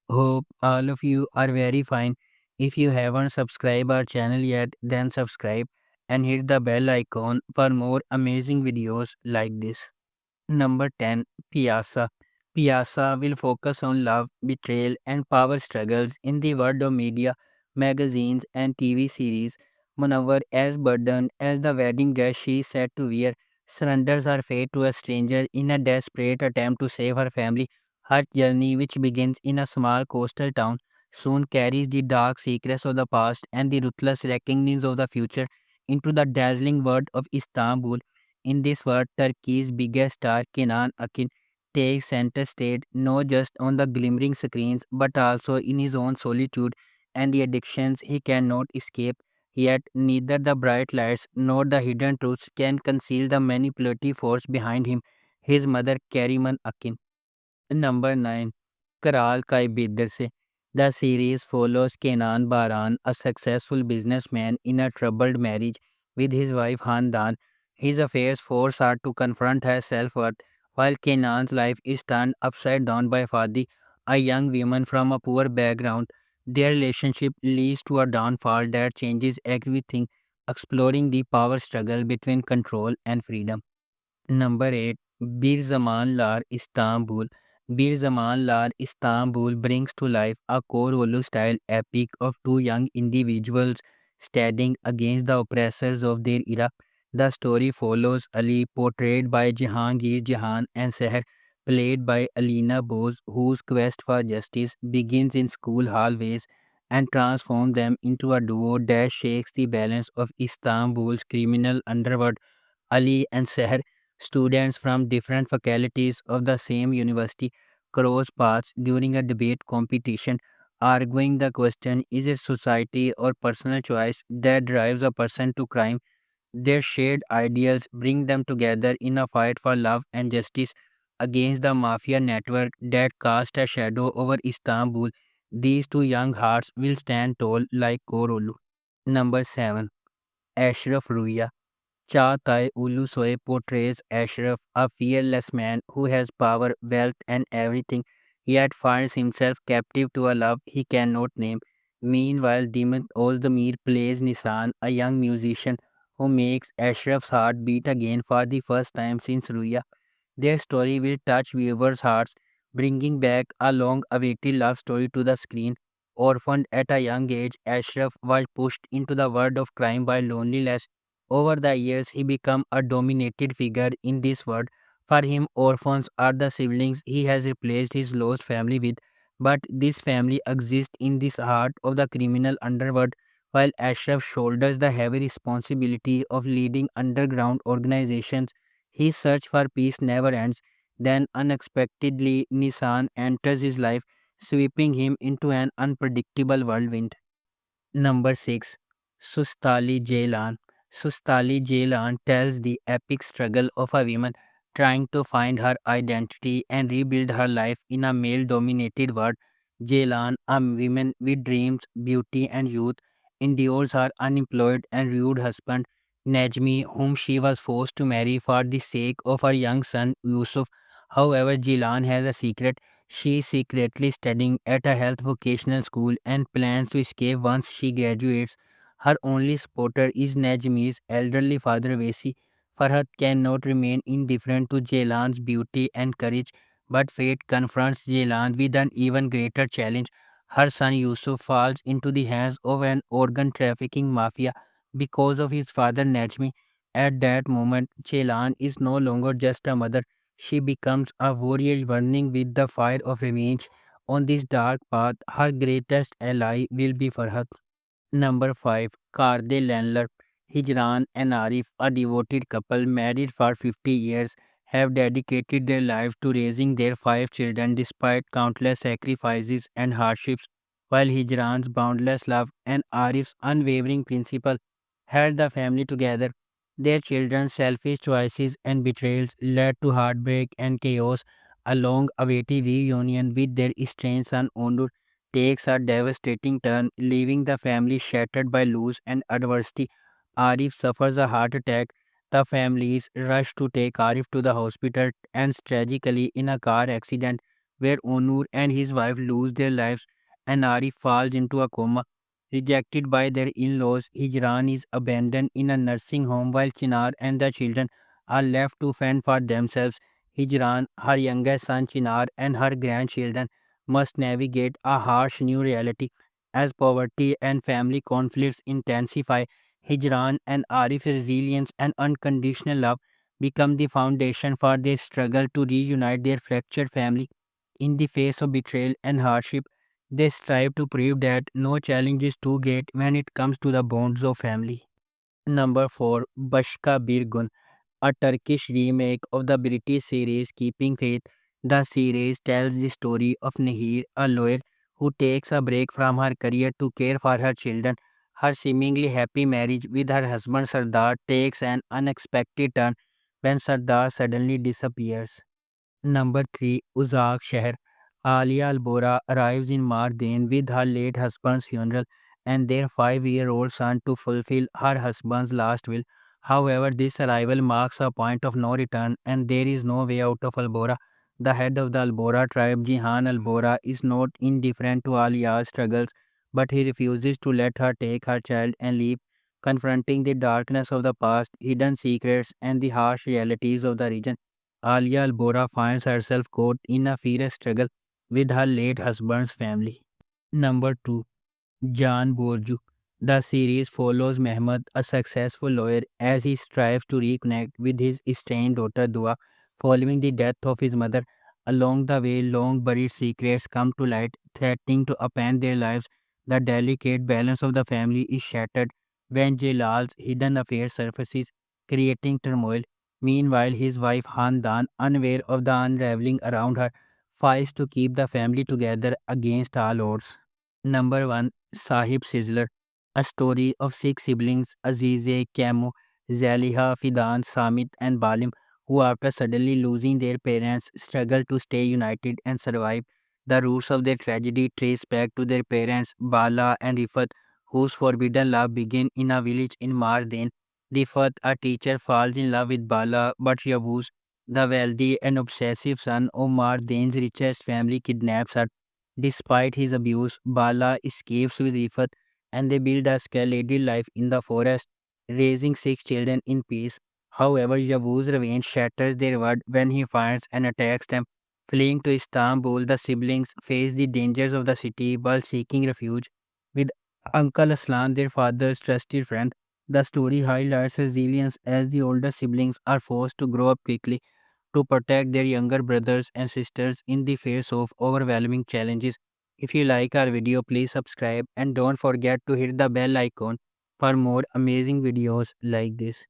Hope all of you are very fine. If you haven't subscribed our channel yet, then subscribe and hit the bell icon for more amazing videos like this. Number 10. Piazza. Piazza will focus on love, betrayal, and power struggles in the world of media, magazines, and TV series. Munawar, as burdened as the wedding dress she is said to wear, surrenders her fate to a stranger in a desperate attempt to save her family. Her journey, which begins in a small coastal town, soon carries the dark secrets of the past and the ruthless reckonings of the future into the dazzling world of Istanbul. In this world, Turkey's biggest star, Kenan Akin, takes center stage not just on the glimmering screens but also in his own solitude and the addictions he cannot escape. Yet, neither the bright lights nor the hidden truths can conceal the manipulative force behind him, his mother, Keriman Akin. Number 9. Karal Kai Bidderse. The series follows Kenan Baran, a successful businessman in a troubled marriage with his wife Handan. His affairs force her to confront her self-worth, while Kenan's life is turned upside down by Fadi, a young woman from a poor background. Their relationship leads to a downfall that changes everything, exploring the power struggle between control and freedom. Number 8. Bir Zaman Lar Istanbul. Bir Zaman Lar Istanbul brings to life a Korolu style epic of two young individuals standing against the oppressors of their era. The story follows Ali, portrayed by Jahangir Jahan, and Seher, played by Alina Bose, whose quest for justice begins in school hallways and transforms them into a duo that shakes the balance of Istanbul's criminal underworld. Ali and Seher, students from different faculties of the same university, cross paths during a debate competition, arguing the question, is it society or personal choice that drives a person to crime? Their shared ideals bring them together in a fight for love and justice against the mafia network that cast a shadow over Istanbul. These two young hearts will stand tall like Korolu. Number 7. Ashraf Ruya. Chaghay Ulusoy portrays Ashraf, a fearless man who has power, wealth, and everything, yet finds himself captive to a love he cannot name. Meanwhile, Dimit Ozdemir plays Nisan, a young musician who makes Ashraf's heart beat again for the first time since Ruya. Their story will touch viewers' hearts, bringing back a long awaited love story to the screen. Orphaned at a young age, Ashraf was pushed into the world of crime by loneliness. Over the years, he became a dominated figure in this world. For him, orphans are the siblings he has replaced his lost family with. But this family exists in this heart of the criminal underworld, while Ashraf shoulders the heavy responsibility of leading underground organizations. His search for peace never ends. Then, unexpectedly, Nissan enters his life, sweeping him into an unpredictable whirlwind. Number 6. Sustali Jailan. Sustali Jailan tells the epic struggle of a woman trying to find her identity and rebuild her life in a male dominated world. Jailan, a woman with dreams, beauty, and youth, endures her unemployed and rude husband, Najmi, whom she was forced to marry for the sake of her young son Yusuf. However, Jailan has a secret. She is secretly studying at a health vocational school and plans to escape once she graduates. Her only supporter is Najmi's elderly father Vesi. Farhat cannot remain indifferent to Jailan's beauty and courage, but fate confronts Jailan with an even greater challenge. Her son Yusuf falls into the hands of an organ trafficking mafia because of his father Najmi. At that moment, Jailan is no longer just a mother, she becomes a warrior burning with the fire of revenge. On this dark path, her greatest ally will be Farhat. Number 5. Karde Landler. Hijran and Arif, a devoted couple married for 50 years, have dedicated their lives to raising their 5 children despite countless sacrifices and hardships, while Hijran's boundless love and Arif's unwavering principle held the family together. Their children's selfish choices and betrayals led to heartbreak and chaos. A long awaited reunion with their estranged son Onur takes a devastating turn, leaving the family shattered by loss and adversity. Arif suffers a heart attack. The families rush to take Arif to the hospital, and tragically, in a car accident, where Onur and his wife lose their lives and Arif falls into a coma. Rejected by their in-laws, Hijran is abandoned in a nursing home while Chinar and the children are left to fend for themselves. Hijran, her youngest son Chinar, and her grandchildren must navigate a harsh new reality as poverty and family conflicts intensify. Hijran and Arif's resilience and unconditional love become the foundation for their struggle to reunite their fractured family. In the face of betrayal and hardship, they strive to prove that no challenge is too great when it comes to the bonds of family. Number 4. Bashka Birgun, a Turkish remake of the British series Keeping Faith. The series tells the story of Nehir, a lawyer who takes a break from her career to care for her children. Her seemingly happy marriage with her husband Sardar takes an unexpected turn when Sardar suddenly disappears. Number 3. Uzak Shahar. Alia Albora arrives in Mardin with her late husband's funeral and their 5-year-old son to fulfill her husband's last will. However, this arrival marks a point of no return and there is no way out of Albora. The head of the Albora tribe, Jihan Albora, is not indifferent to Alia's struggles, but he refuses to let her take her child and leave, confronting the darkness of the past, hidden secrets, and the harsh realities of the region. Alia Albora finds herself caught in a fierce struggle with her late husband's family. Number 2. Jan Borju. The series follows Mehmet, a successful lawyer, as he strives to reconnect with his estranged daughter Dua following the death of his mother. Along the way, long buried secrets come to light, threatening to upend their lives. The delicate balance of the family is shattered when Jalal's hidden affair surfaces, creating turmoil. Meanwhile, his wife Handan, unaware of the unraveling around her, fights to keep the family together against all odds. Number 1. Sahib Sizzler. A story of 6 siblings, Azize, Kamo, Zaliha, Fidan, Samit, and Balim, who after suddenly losing their parents struggle to stay united and survive. The roots of their tragedy trace back to their parents, Bala and Rifat, whose forbidden love began in a village in Mardain. Rifat, a teacher, falls in love with Bala, but Yavuz, the wealthy and obsessive son of Mardain's richest family, kidnaps her. Despite his abuse, Bala escapes with Rifat and they build a splendid life in the forest, raising 6 children in peace. However, Yavuz's revenge shatters their world when he finds and attacks them. Fleeing to Istanbul, the siblings face the dangers of the city while seeking refuge. With Uncle Aslan, their father's trusted friend, the story highlights resilience as the older siblings are forced to grow up quickly to protect their younger brothers and sisters in the face of overwhelming challenges. If you like our video, please subscribe and don't forget to hit the bell icon for more amazing videos like this.